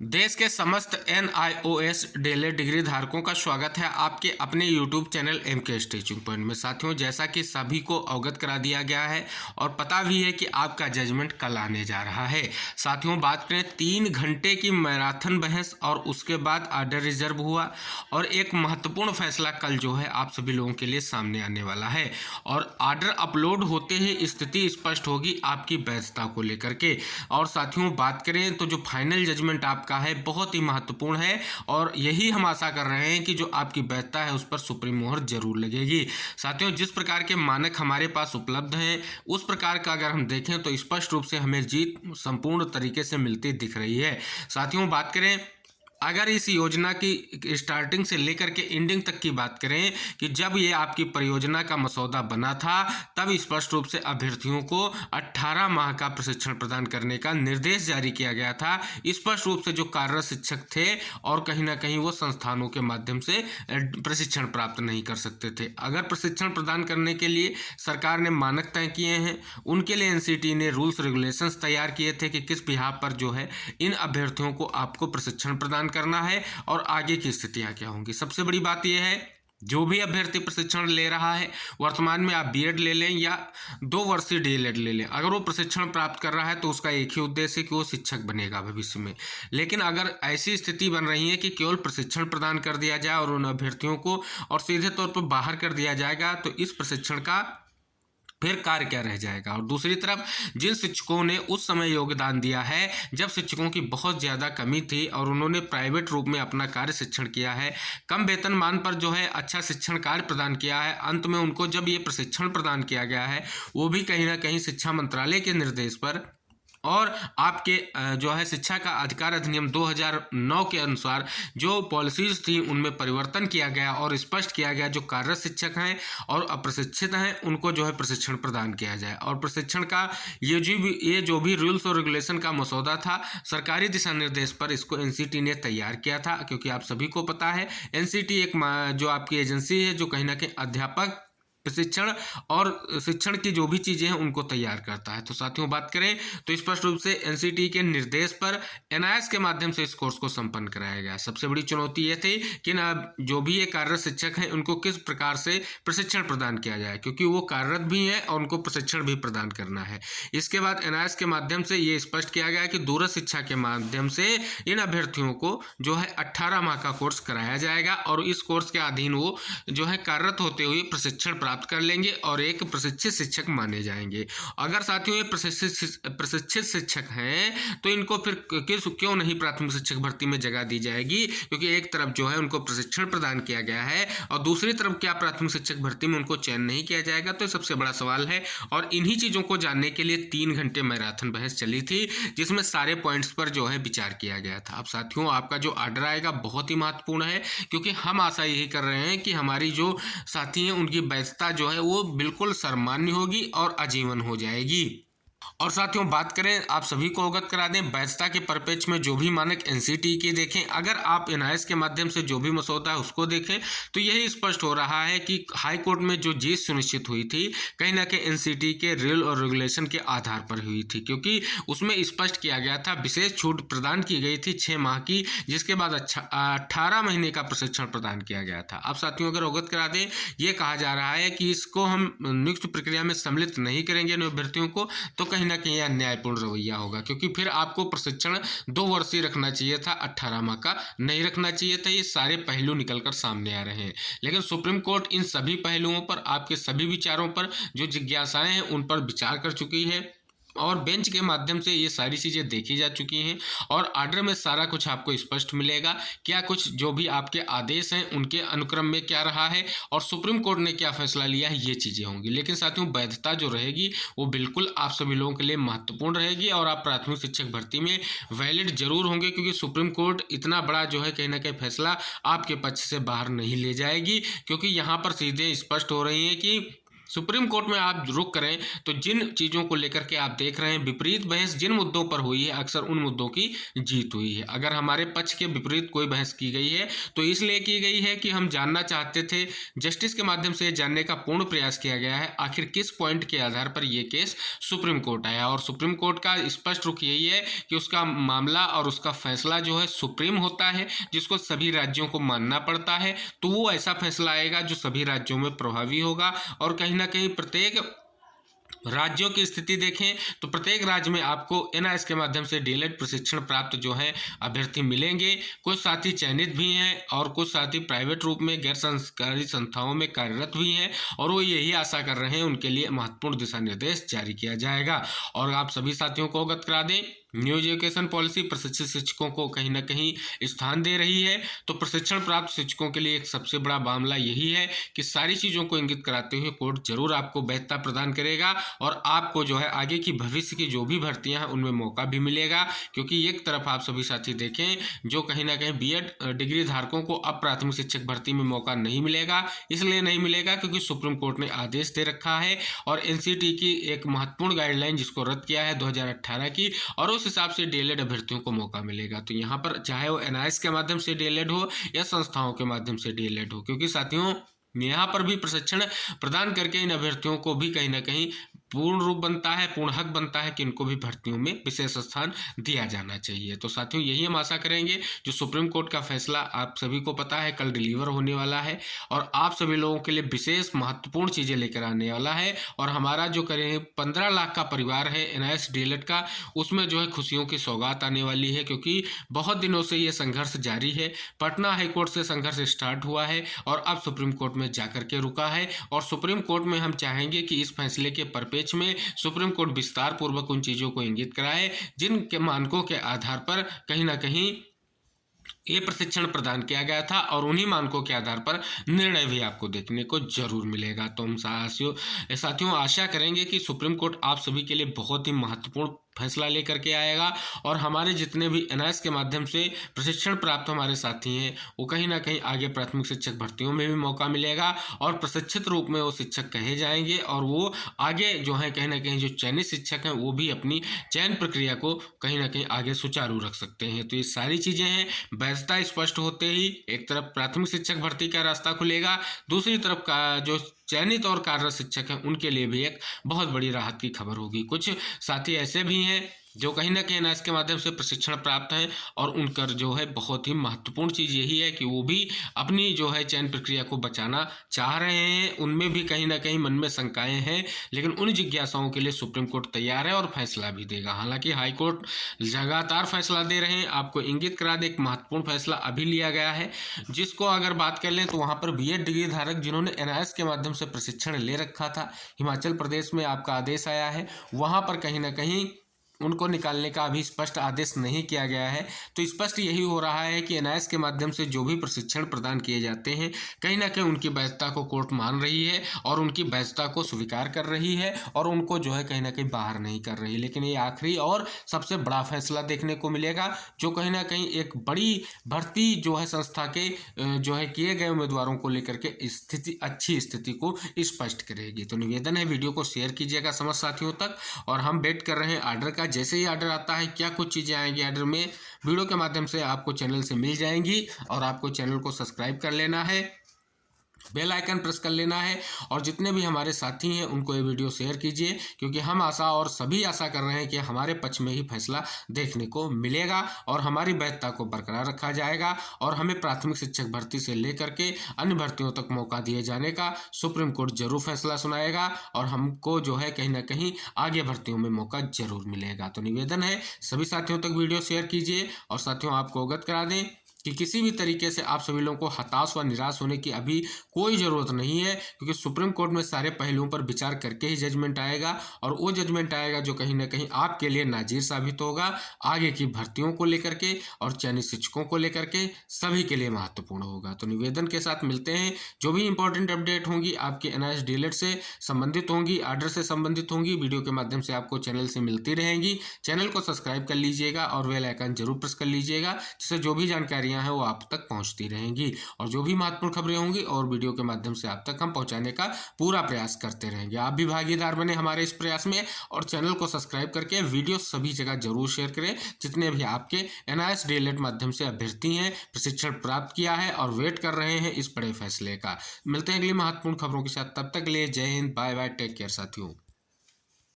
देश के समस्त NIOS डीएलएड डिग्री धारकों का स्वागत है आपके अपने YouTube channel MK teaching point में। साथियों, जैसा कि सभी को अवगत करा दिया गया है और पता भी है कि आपका जजमेंट कल आने जा रहा है। साथियों, बात करें 3 घंटे की मैराथन बहस और उसके बाद आर्डर रिजर्व हुआ और एक महत्वपूर्ण फैसला कल जो है आप सभी लोगों के लिए सामने आने वाला है और आर्डर अपलोड होते ही स्थिति स्पष्ट होगी आपकी वैधता को लेकर के। और साथियों, बात करें तो जो फाइनल जजमेंट आपका है बहुत ही महत्वपूर्ण है और यही हम आशा कर रहे हैं कि जो आपकी वैधता है उस पर सुप्रीम मोहर जरूर लगेगी। साथियों, जिस प्रकार के मानक हमारे पास उपलब्ध हैं उस प्रकार का अगर हम देखें तो स्पष्ट रूप से हमें जीत संपूर्ण तरीके से मिलती दिख रही है। साथियों, बात करें अगर इस योजना की स्टार्टिंग से लेकर के एंडिंग तक की बात करें कि जब ये आपकी परियोजना का मसौदा बना था तब स्पष्ट रूप से अभ्यर्थियों को 18 माह का प्रशिक्षण प्रदान करने का निर्देश जारी किया गया था। स्पष्ट रूप से जो कार्यरत शिक्षक थे और कहीं ना कहीं वो संस्थानों के माध्यम से प्रशिक्षण प्राप्त नहीं कर सकते थे। अगर प्रशिक्षण प्रदान करने के लिए सरकार ने मानक तय किए हैं, उनके लिए NCT ने रूल्स रेगुलेशंस तैयार किए थे कि किस बिहाफ पर जो है इन अभ्यर्थियों को आपको प्रशिक्षण प्रदान करना है और आगे की स्थितियां क्या होंगी। सबसे बड़ी बात यह है, जो भी अभ्यर्थी प्रशिक्षण ले रहा है, वर्तमान में आप बीएड ले लें या 2 वर्षीय डीएलएड ले लें, अगर वो प्रशिक्षण प्राप्त कर रहा है तो उसका एक ही उद्देश्य है कि वो शिक्षक बनेगा भविष्य में। लेकिन अगर ऐसी स्थिति बन रही है कि केवल प्रशिक्षण प्रदान कर दिया जाए और उन अभ्यर्थियों को और सीधे तौर पर बाहर कर दिया जाएगा तो इस प्रशिक्षण का फिर कार्य क्या रह जाएगा। और दूसरी तरफ जिन शिक्षकों ने उस समय योगदान दिया है जब शिक्षकों की बहुत ज़्यादा कमी थी और उन्होंने प्राइवेट रूप में अपना कार्य शिक्षण किया है, कम वेतन मान पर जो है अच्छा शिक्षण कार्य प्रदान किया है, अंत में उनको जब ये प्रशिक्षण प्रदान किया गया है वो भी कहीं ना कहीं शिक्षा मंत्रालय के निर्देश पर और आपके जो है शिक्षा का अधिकार अधिनियम 2009 के अनुसार जो पॉलिसीज थी उनमें परिवर्तन किया गया और स्पष्ट किया गया जो कार्यरत शिक्षक हैं और अप्रशिक्षित हैं उनको जो है प्रशिक्षण प्रदान किया जाए। और प्रशिक्षण का ये जो भी रूल्स और रेगुलेशन का मसौदा था सरकारी दिशा निर्देश पर इसको NCT ने तैयार किया था, क्योंकि आप सभी को पता है NCT एक जो आपकी एजेंसी है जो कहीं ना कहीं अध्यापक प्रशिक्षण और शिक्षण की जो भी चीज़ें हैं उनको तैयार करता है। तो साथियों, बात करें तो स्पष्ट रूप से NCT के निर्देश पर NIS के माध्यम से इस कोर्स को संपन्न कराया गया। सबसे बड़ी चुनौती ये थी कि ना जो भी ये कार्यरत शिक्षक हैं उनको किस प्रकार से प्रशिक्षण प्रदान किया जाए, क्योंकि वो कार्यरत भी हैं और उनको प्रशिक्षण भी प्रदान करना है। इसके बाद NIS के माध्यम से ये स्पष्ट किया गया कि दूरस्थ शिक्षा के माध्यम से इन अभ्यर्थियों को जो है 18 माह का कोर्स कराया जाएगा और इस कोर्स के अधीन वो जो है कार्यरत होते हुए प्रशिक्षण प्राप्त कर लेंगे और एक प्रशिक्षित शिक्षक माने जाएंगे। अगर साथियों ये प्रशिक्षित शिक्षक हैं तो इनको फिर क्यों नहीं प्राथमिक शिक्षक भर्ती में जगह दी जाएगी, क्योंकि एक तरफ जो है उनको प्रशिक्षण प्रदान किया गया है और दूसरी तरफ क्या प्राथमिक शिक्षक भर्ती में उनको चयन नहीं किया जाएगा। तो सबसे बड़ा सवाल है और इन्हीं चीज़ों को जानने के लिए 3 घंटे मैराथन बहस चली थी जिसमें सारे पॉइंट्स पर जो है विचार किया गया था। अब साथियों, आपका जो आर्डर आएगा बहुत ही महत्वपूर्ण है, क्योंकि हम आशा यही कर रहे हैं कि हमारी जो साथी हैं उनकी वैधता जो है वो बिल्कुल सर्वमान्य होगी और आजीवन हो जाएगी। और साथियों, बात करें आप सभी को अवगत करा दें वैधता के परिप्रेक्ष्य में जो भी मानक NCT के देखें, अगर आप NIS के माध्यम से जो भी मसौदा है उसको देखें तो यही स्पष्ट हो रहा है कि हाई कोर्ट में जो जीत सुनिश्चित हुई थी कहीं ना कहीं NCT के रूल और रेगुलेशन के आधार पर हुई थी, क्योंकि उसमें स्पष्ट किया गया था, विशेष छूट प्रदान की गई थी 6 माह की, जिसके बाद 18 महीने का प्रशिक्षण प्रदान किया गया था। अब साथियों, अगर अवगत करा दें ये कहा जा रहा है कि इसको हम नियुक्ति प्रक्रिया में सम्मिलित नहीं करेंगे अभ्यर्थियों को, तो कहीं ना कहीं यह न्यायपूर्ण रवैया होगा, क्योंकि फिर आपको प्रशिक्षण 2 वर्षीय रखना चाहिए था, 18 माह का नहीं रखना चाहिए था। ये सारे पहलू निकलकर सामने आ रहे हैं, लेकिन सुप्रीम कोर्ट इन सभी पहलुओं पर आपके सभी विचारों पर जो जिज्ञासाएं हैं उन पर विचार कर चुकी है और बेंच के माध्यम से ये सारी चीज़ें देखी जा चुकी हैं और आर्डर में सारा कुछ आपको स्पष्ट मिलेगा, क्या कुछ जो भी आपके आदेश हैं उनके अनुक्रम में क्या रहा है और सुप्रीम कोर्ट ने क्या फैसला लिया है, ये चीज़ें होंगी। लेकिन साथियों, वैधता जो रहेगी वो बिल्कुल आप सभी लोगों के लिए महत्वपूर्ण रहेगी और आप प्राथमिक शिक्षक भर्ती में वैलिड जरूर होंगे, क्योंकि सुप्रीम कोर्ट इतना बड़ा जो है कहीं ना कहीं फैसला आपके पक्ष से बाहर नहीं ले जाएगी, क्योंकि यहाँ पर सीधे स्पष्ट हो रही है कि सुप्रीम कोर्ट में आप रुख करें तो जिन चीज़ों को लेकर के आप देख रहे हैं, विपरीत बहस जिन मुद्दों पर हुई है, अक्सर उन मुद्दों की जीत हुई है। अगर हमारे पक्ष के विपरीत कोई बहस की गई है तो इसलिए की गई है कि हम जानना चाहते थे, जस्टिस के माध्यम से जानने का पूर्ण प्रयास किया गया है आखिर किस पॉइंट के आधार पर यह केस सुप्रीम कोर्ट आया। और सुप्रीम कोर्ट का स्पष्ट रुख यही है कि उसका मामला और उसका फैसला जो है सुप्रीम होता है, जिसको सभी राज्यों को मानना पड़ता है। तो वो ऐसा फैसला आएगा जो सभी राज्यों में प्रभावी होगा। और कहीं ना कहीं प्रत्येक राज्यों की स्थिति देखें तो प्रत्येक राज्य में आपको एनआईएस के माध्यम से डीएलएड प्रशिक्षण प्राप्त जो है अभ्यर्थी मिलेंगे। कुछ साथी चयनित भी हैं और कुछ साथी प्राइवेट रूप में गैर सरकारी संस्थाओं में कार्यरत भी हैं और वो यही आशा कर रहे हैं उनके लिए महत्वपूर्ण दिशा निर्देश जारी किया जाएगा। और आप सभी साथियों को अवगत करा दें, न्यू एजुकेशन पॉलिसी प्रशिक्षित शिक्षकों को कहीं ना कहीं स्थान दे रही है। तो प्रशिक्षण प्राप्त शिक्षकों के लिए एक सबसे बड़ा मामला यही है कि सारी चीज़ों को इंगित कराते हुए कोर्ट जरूर आपको वैधता प्रदान करेगा और आपको जो है आगे की भविष्य की जो भी भर्तियां हैं उनमें मौका भी मिलेगा। क्योंकि एक तरफ आप सभी साथी देखें, जो कहीं ना कहीं बीएड डिग्री धारकों को अब प्राथमिक शिक्षक भर्ती में मौका नहीं मिलेगा। इसलिए नहीं मिलेगा क्योंकि सुप्रीम कोर्ट ने आदेश दे रखा है और एनसीटी की एक महत्वपूर्ण गाइडलाइन जिसको रद्द किया है 2018 की, और उस हिसाब से डीएलएड अभ्यर्थियों को मौका मिलेगा। तो यहाँ पर चाहे वो एनआईएस के माध्यम से डीएलएड हो या संस्थाओं के माध्यम से डीएलएड हो, क्योंकि साथियों यहाँ पर भी प्रशिक्षण प्रदान करके इन अभ्यर्थियों को भी कहीं ना कहीं पूर्ण रूप बनता है, पूर्ण हक बनता है कि इनको भी भर्तियों में विशेष स्थान दिया जाना चाहिए। तो साथियों यही हम आशा करेंगे, जो सुप्रीम कोर्ट का फैसला आप सभी को पता है कल डिलीवर होने वाला है और आप सभी लोगों के लिए विशेष महत्वपूर्ण चीज़ें लेकर आने वाला है। और हमारा जो करीब 15 लाख का परिवार है एनआईएस डीएलएड का, उसमें जो है खुशियों की सौगात आने वाली है, क्योंकि बहुत दिनों से ये संघर्ष जारी है। पटना हाईकोर्ट से संघर्ष स्टार्ट हुआ है और अब सुप्रीम कोर्ट में जाकर के रुका है। और सुप्रीम कोर्ट में हम चाहेंगे कि इस फैसले के परिप्रेक्ष्य में सुप्रीम कोर्ट विस्तार पूर्वक उन चीजों को इंगित कराए जिनके मानकों के आधार पर कहीं ना कहीं ये प्रशिक्षण प्रदान किया गया था, और उन्हीं मानकों के आधार पर निर्णय भी आपको देखने को जरूर मिलेगा। तो हम साथियों आशा करेंगे कि सुप्रीम कोर्ट आप सभी के लिए बहुत ही महत्वपूर्ण फैसला लेकर के आएगा और हमारे जितने भी एनआईएस के माध्यम से प्रशिक्षण प्राप्त हमारे साथी हैं वो कहीं ना कहीं आगे प्राथमिक शिक्षक भर्तियों में भी मौका मिलेगा और प्रशिक्षित रूप में वो शिक्षक कहे जाएंगे और वो आगे जो है कहीं ना कहीं जो चयनित शिक्षक हैं वो भी अपनी चयन प्रक्रिया को कहीं ना कहीं आगे सुचारू रख सकते हैं। तो ये सारी चीज़ें हैं। वैधता स्पष्ट होते ही एक तरफ प्राथमिक शिक्षक भर्ती का रास्ता खुलेगा, दूसरी तरफ का जो चयनित और कार्यरत शिक्षक हैं उनके लिए भी एक बहुत बड़ी राहत की खबर होगी। कुछ साथी ऐसे भी हैं जो कहीं ना कहीं एनआईएस के माध्यम से प्रशिक्षण प्राप्त हैं और उनका जो है बहुत ही महत्वपूर्ण चीज़ यही है कि वो भी अपनी जो है चयन प्रक्रिया को बचाना चाह रहे हैं। उनमें भी कहीं ना कहीं मन में शंकाएं हैं, लेकिन उन जिज्ञासाओं के लिए सुप्रीम कोर्ट तैयार है और फैसला भी देगा। हालांकि हाई कोर्ट लगातार फैसला दे रहे हैं। आपको इंगित करा दे, एक महत्वपूर्ण फैसला अभी लिया गया है जिसको अगर बात कर लें तो वहाँ पर बीएड डिग्री धारक जिन्होंने एनआईएस के माध्यम से प्रशिक्षण ले रखा था, हिमाचल प्रदेश में आपका आदेश आया है, वहाँ पर कहीं ना कहीं उनको निकालने का अभी स्पष्ट आदेश नहीं किया गया है। तो स्पष्ट यही हो रहा है कि एनआईएस के माध्यम से जो भी प्रशिक्षण प्रदान किए जाते हैं कहीं ना कहीं उनकी वैधता को कोर्ट मान रही है और उनकी वैधता को स्वीकार कर रही है और उनको जो है कहीं ना कहीं बाहर नहीं कर रही। लेकिन ये आखिरी और सबसे बड़ा फैसला देखने को मिलेगा जो कहीं ना कहीं एक बड़ी भर्ती जो है संस्था के जो है किए गए उम्मीदवारों को लेकर के स्थिति अच्छी स्थिति को स्पष्ट करेगी। तो निवेदन है वीडियो को शेयर कीजिएगा समस्त साथियों तक और हम वेट कर रहे हैं आर्डर का। जैसे ही आर्डर आता है क्या कुछ चीज़ें आएंगी आर्डर में, वीडियो के माध्यम से आपको चैनल से मिल जाएंगी और आपको चैनल को सब्सक्राइब कर लेना है, बेल आइकन प्रेस कर लेना है और जितने भी हमारे साथी हैं उनको ये वीडियो शेयर कीजिए, क्योंकि हम आशा और सभी आशा कर रहे हैं कि हमारे पक्ष में ही फैसला देखने को मिलेगा और हमारी वैधता को बरकरार रखा जाएगा और हमें प्राथमिक शिक्षक भर्ती से लेकर के अन्य भर्तियों तक मौका दिए जाने का सुप्रीम कोर्ट जरूर फैसला सुनाएगा और हमको जो है कहीं ना कहीं आगे भर्तियों में मौका जरूर मिलेगा। तो निवेदन है सभी साथियों तक वीडियो शेयर कीजिए और साथियों आपको अवगत करा दें कि किसी भी तरीके से आप सभी लोगों को हताश व निराश होने की अभी कोई ज़रूरत नहीं है, क्योंकि सुप्रीम कोर्ट में सारे पहलुओं पर विचार करके ही जजमेंट आएगा और वो जजमेंट आएगा जो कहीं ना कहीं आपके लिए नाजीर साबित होगा आगे की भर्तियों को लेकर के और चयनित शिक्षकों को लेकर के, सभी के लिए महत्वपूर्ण होगा। तो निवेदन के साथ मिलते हैं, जो भी इंपॉर्टेंट अपडेट होंगी आपके एनआईएस डीएलएड से संबंधित होंगी, आर्डर से संबंधित होंगी, वीडियो के माध्यम से आपको चैनल से मिलती रहेंगी। चैनल को सब्सक्राइब कर लीजिएगा और बेल आइकन जरूर प्रेस कर लीजिएगा, जिससे जो भी जानकारी जानकारियां हैं वो आप तक पहुंचती रहेंगी और जो भी महत्वपूर्ण खबरें होंगी और वीडियो के माध्यम से आप तक हम पहुंचाने का पूरा प्रयास करते रहेंगे। आप भी भागीदार बने हमारे इस प्रयास में और चैनल को सब्सक्राइब करके वीडियो सभी जगह जरूर शेयर करें। जितने भी आपके NIS DLED माध्यम से अभ्यर्थी हैं, प्रशिक्षण प्राप्त किया है और वेट कर रहे हैं इस बड़े फैसले का। मिलते हैं अगली महत्वपूर्ण खबरों के साथ, तब तक के लिए जय हिंद, बाय बाय, टेक केयर साथियों।